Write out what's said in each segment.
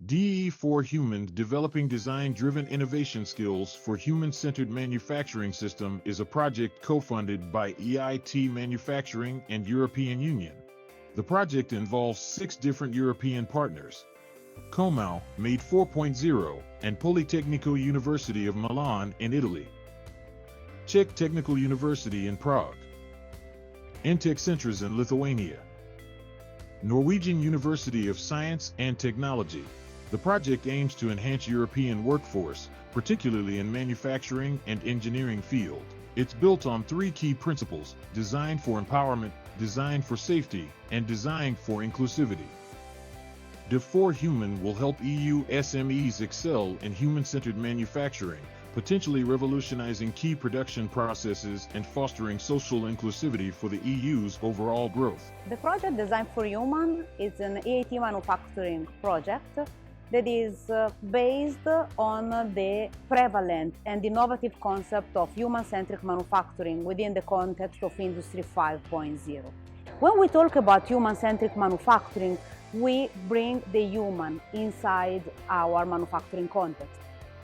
DE4human Developing Design-Driven Innovation Skills for Human-Centered Manufacturing System is a project co-funded by EIT Manufacturing and European Union. The project involves 6 different European partners: Comau, Made 4.0, and Politecnico University of Milan in Italy, Czech Technical University in Prague, Intech Centres in Lithuania, Norwegian University of Science and Technology. The project aims to enhance European workforce, particularly in manufacturing and engineering field. It's built on 3 key principles: design for empowerment, design for safety, and design for inclusivity. DE4human will help EU SMEs excel in human-centered manufacturing, potentially revolutionizing key production processes and fostering social inclusivity for the EU's overall growth. The project DE4human is an EIT manufacturing project that is based on the prevalent and innovative concept of human-centric manufacturing within the context of Industry 5.0. When we talk about human-centric manufacturing, we bring the human inside our manufacturing context.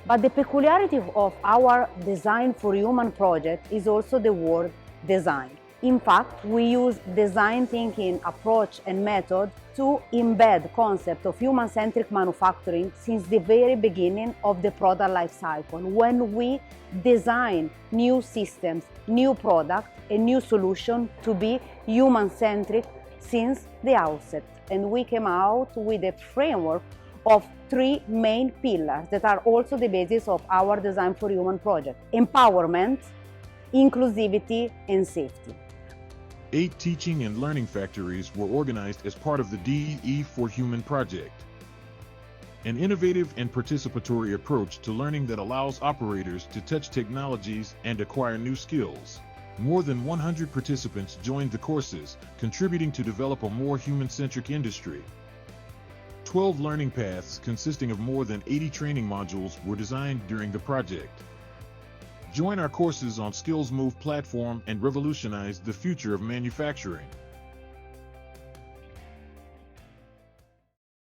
But the peculiarity of our DE4human project is also the word design. In fact, we use design thinking approach and method to embed concept of human-centric manufacturing since the very beginning of the product life cycle, when we design new systems, new product, a new solution to be human-centric since the outset. And we came out with a framework of 3 main pillars that are also the basis of our DE4human project: empowerment, inclusivity, and safety. 8 teaching and learning factories were organized as part of the DE4human project, an innovative and participatory approach to learning that allows operators to touch technologies and acquire new skills. More than 100 participants joined the courses, contributing to develop a more human-centric industry. 12 learning paths consisting of more than 80 training modules were designed during the project. Join our courses on Skills Move platform and revolutionize the future of manufacturing.